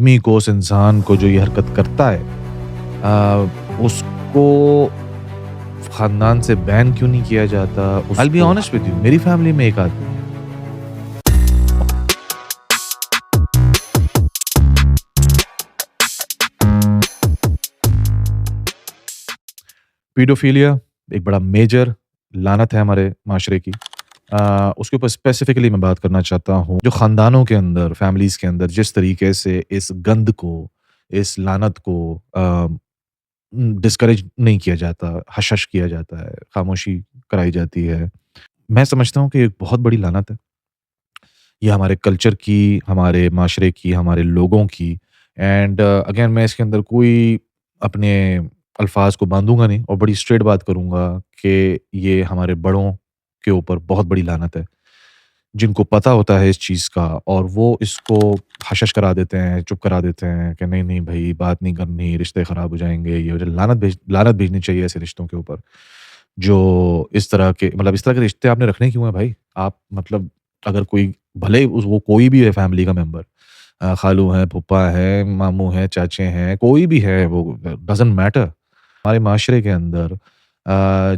आदमी को, उस इंसान को जो ये हरकत करता है उसको खानदान से बैन क्यों नहीं किया जाता? I will be honest with you, मेरी फैमिली में एक आदमी है। पीडोफिलिया एक बड़ा मेजर लानत है हमारे माशरे की। उसके ऊपर स्पेसिफिकली मैं बात करना चाहता हूँ। जो ख़ानदानों के अंदर, फैमिलीज़ के अंदर जिस तरीके से इस गंद को, इस लानत को डिस्करेज नहीं किया जाता, हश-हश किया जाता है, खामोशी कराई जाती है। मैं समझता हूँ कि एक बहुत बड़ी लानत है। ये हमारे कल्चर की, हमारे माशरे की, हमारे लोगों की। एंड अगेन मैं इसके अंदर कोई अपने अल्फाज को बांधूंगा नहीं और बड़ी स्ट्रेट बात करूंगा कि ये हमारे बड़ों के ऊपर बहुत बड़ी लानत है, जिनको पता होता है इस चीज़ का और वो इसको हशश करा देते हैं, चुप करा देते हैं कि नहीं नहीं भाई बात नहीं करनी, रिश्ते खराब हो जाएंगे, ये हो जाए। लानत भेजनी चाहिए ऐसे रिश्तों के ऊपर जो इस तरह के, मतलब इस तरह के रिश्ते आपने रखने क्यों है भाई? आप मतलब अगर कोई, भले वो कोई भी है फैमिली का मेंबर, खालू हैं, फूफा हैं, मामू हैं, चाचे हैं, कोई भी है, वो डज़न्ट मैटर। हमारे माशरे के अंदर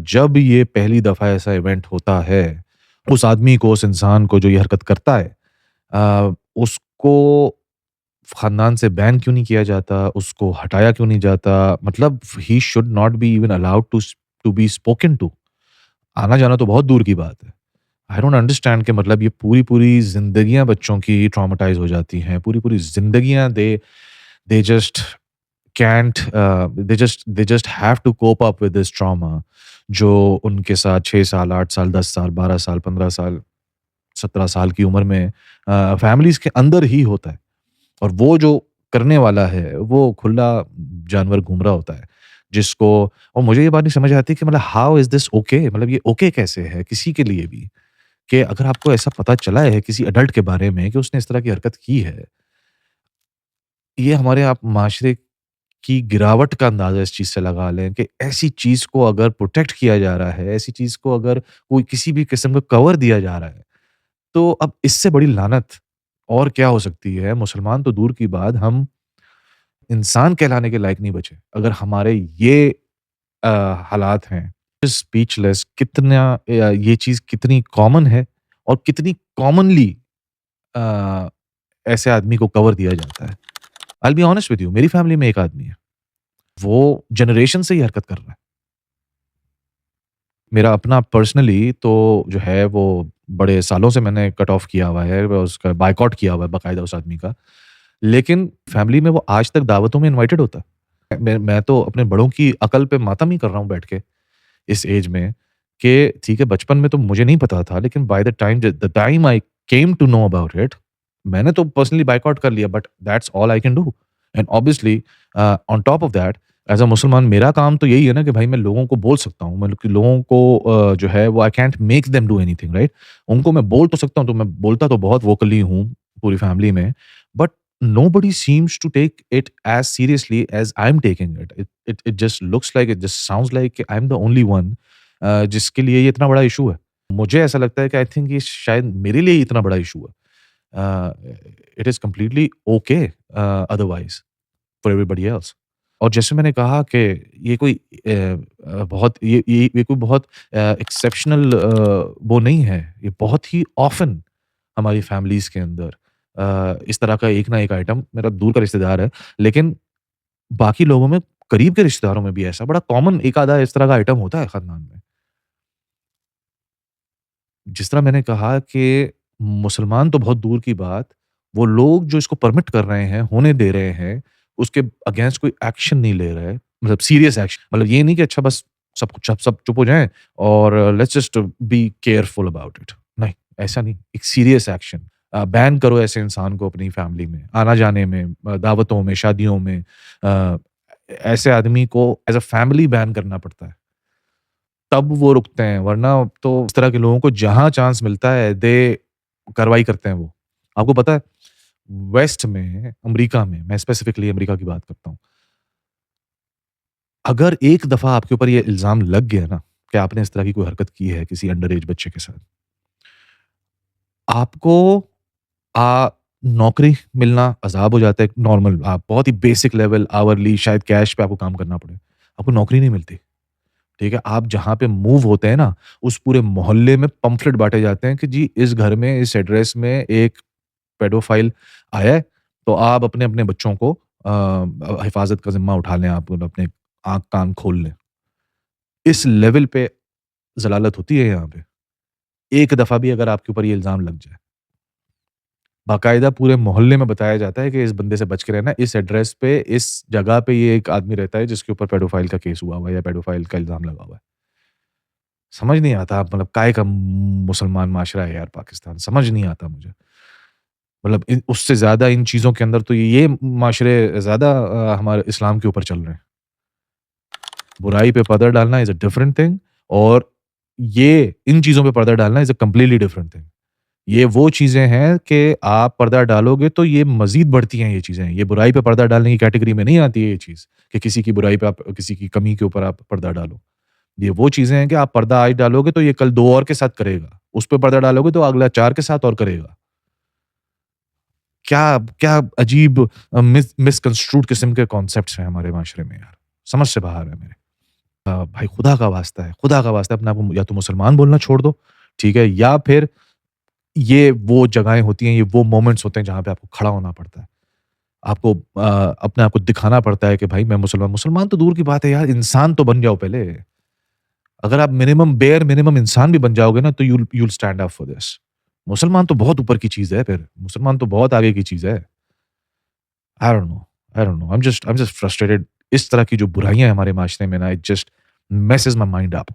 जब ये पहली दफ़ा ऐसा इवेंट होता है, उस आदमी को, उस इंसान को जो ये हरकत करता है उसको खानदान से बैन क्यों नहीं किया जाता? उसको हटाया क्यों नहीं जाता? मतलब he should not be even allowed to be spoken to. आना-जाना तो बहुत दूर की बात है। आई डोंट अंडरस्टैंड कि मतलब ये पूरी-पूरी ज़िंदगियाँ बच्चों की ट्रॉमाटाइज़ हो जाती हैं। पूरी-पूरी ज़िंदगियाँ they just can't they just have to cope up with this trauma जो उनके साथ 6 साल, 8 साल, 10 साल, 12 साल, 15 साल, 17 साल की उम्र में फैमिलीज़ के अंदर ही होता है। और वो जो करने वाला है, वो खुला जानवर घूम रहा होता है, जिसको, और मुझे ये बात नहीं समझ आती कि मतलब हाउ इज़ दिस ओके? मतलब ये ओके कैसे है किसी के लिए भी? कि अगर आपको ऐसा पता चला है किसी एडल्ट के बारे में कि उसने इस तरह की हरकत की है, ये हमारे आप माशरे की गिरावट का अंदाज़ा इस चीज़ से लगा लें कि ऐसी चीज़ को अगर प्रोटेक्ट किया जा रहा है, ऐसी चीज़ को अगर कोई किसी भी किस्म का कवर दिया जा रहा है, तो अब इससे बड़ी लानत और क्या हो सकती है? मुसलमान तो दूर की बात, हम इंसान कहलाने के लायक नहीं बचे। अगर हमारे ये अ, हालात हैं, स्पीचलेस कितना ये चीज़ कितनी कॉमन है और कितनी कॉमनली अ, ऐसे आदमी को कवर दिया जाता है। I will be honest with you, मेरी फैमिली में एक आदमी है, वो जनरेशन से ये हरकत कर रहा है। मेरा अपना पर्सनली तो जो है वो बड़े सालों से मैंने कट ऑफ किया हुआ है, उसका बायकॉट किया हुआ है बाकायदा उस आदमी का। लेकिन फैमिली में वो आज तक दावतों में इनवाइटेड होता है। मैं तो अपने बड़ों की अकल पे मातम ही कर रहा हूँ बैठ के इस एज में कि ठीक है, बचपन में तो मुझे नहीं पता था, लेकिन by the time I came to know about it, मैंने तो पर्सनली बायकॉट कर लिया, but that's all I can do. And obviously on top of that, as a मुसलमान मेरा काम तो यही है ना कि भाई मैं लोगों को बोल सकता हूँ, मतलब कि लोगों को जो है वो I can't make them do anything, right? उनको मैं बोल तो सकता हूँ, तो मैं बोलता तो बहुत वोकली हूँ पूरी फैमिली में, but nobody seems to take it as seriously as I'm taking it. It just looks like, it just sounds like I'm the only one जिसके लिए ये इतना बड़ा इशू है। मुझे ऐसा लगता है कि आई थिंक ये शायद मेरे लिए ही इतना बड़ा इशू है। It is completely okay otherwise for everybody else. और जैसे मैंने कहा कि ये कोई बहुत ये कोई बहुत एक्सेप्शनल वो नहीं है। ये बहुत ही ऑफ़न हमारी फैमिलीज़ के अंदर इस तरह का एक ना एक आइटम, मेरा दूर का रिश्तेदार है, लेकिन बाकी लोगों में, करीब के रिश्तेदारों में भी ऐसा बड़ा कॉमन एक आधा इस तरह का आइटम होता है खानदान में। जिस तरह मैंने कहा कि मुसलमान तो बहुत दूर की बात, वो लोग जो इसको परमिट कर रहे हैं, होने दे रहे हैं, उसके अगेंस्ट कोई एक्शन नहीं ले रहे, मतलब सीरियस एक्शन, मतलब ये नहीं कि अच्छा बस सब चुप हो जाएँ और let's just be careful about it. नहीं, ऐसा नहीं, एक सीरियस एक्शन। बैन करो ऐसे इंसान को अपनी फैमिली में, आना-जाने में, दावतों में, शादियों में। अ, ऐसे आदमी को एज़ अ फैमिली बैन करना पड़ता है। तब वो रुकते हैं, वरना तो इस तरह के लोगों को जहाँ चांस मिलता है कार्रवाई करते हैं वो। आपको पता है, वेस्ट में, अमेरिका में, मैं स्पेसिफिकली अमेरिका की बात करता हूँ। अगर एक दफ़ा आपके ऊपर ये इल्ज़ाम लग गया ना कि आपने इस तरह की कोई हरकत की है किसी अंडर एज बच्चे के साथ, आपको अ, नौकरी मिलना अज़ाब हो जाता है, नॉर्मल आप बहुत ही बेसिक लेवल आवरली शायद कैश पे आपको काम करना पड़े। आपको नौकरी नहीं मिलती, ठीक है? आप जहाँ पे मूव होते हैं ना, उस पूरे मोहल्ले में पम्फलेट बाँटे जाते हैं कि जी इस घर में, इस एड्रेस में एक पेडोफाइल आया है, तो आप अपने-अपने बच्चों को हिफ़ाज़त का ज़िम्मा उठा लें, आप अपने आँख कान खोल लें। इस लेवल पे ज़लालत होती है यहाँ पे। एक दफ़ा भी अगर आपके ऊपर ये इल्ज़ाम लग जाए, बाकायदा पूरे मोहल्ले में बताया जाता है कि इस बंदे से बच के रहना, इस एड्रेस पे, इस जगह पे ये एक आदमी रहता है जिसके ऊपर पेडोफाइल का केस हुआ हुआ है या पेडोफाइल का इल्ज़ाम लगा हुआ है। समझ नहीं आता मतलब काहे का मुसलमान माशरा है यार पाकिस्तान, समझ नहीं आता मुझे। मतलब इन उससे ज़्यादा इन चीज़ों के अंदर तो ये माशरे ज़्यादा हमारे इस्लाम के ऊपर चल रहे हैं। बुराई पे पर्दा डालना इज़ अ डिफरेंट थिंग और ये इन चीज़ों पे पर्दा डालना is a completely different thing. ये वो चीज़ें हैं कि आप पर्दा डालोगे तो ये मज़ीद बढ़ती हैं ये चीज़ें। ये बुराई पे पर्दा डालने की कैटेगरी में नहीं आती है ये चीज़, कि किसी की बुराई पे आप किसी की कमी के ऊपर आप पर्दा डालो। ये वो चीज़ें हैं कि आप पर्दा आज डालोगे तो ये कल 2 और के साथ करेगा। उस पे पर्दा डालोगे तो अगला 4 के साथ और करेगा। क्या क्या अजीब मिसकंस्ट्रूड किस्म के कॉन्सेप्ट्स हैं हमारे माशरे में यार। समझ से बाहर है मेरे। भाई खुदा का वास्ता है अपने आप को या तो मुसलमान बोलना छोड़ दो, ठीक है? या फिर ये वो जगहें होती हैं, ये वो मोमेंट्स होते हैं जहाँ पे आपको खड़ा होना पड़ता है। आपको अपने आप को दिखाना पड़ता है कि भाई मैं मुसलमान तो दूर की बात है यार, इंसान तो बन जाओ पहले। अगर आप बेयर मिनिमम इंसान भी बन जाओगे ना तो you'll you'll stand up for this. मुसलमान तो बहुत ऊपर की चीज़ है फिर, मुसलमान तो बहुत आगे की चीज़ है। I don't know, I am just frustrated. इस तरह की जो बुराइयाँ हैं हमारे माशरे में ना, it just messes my mind up.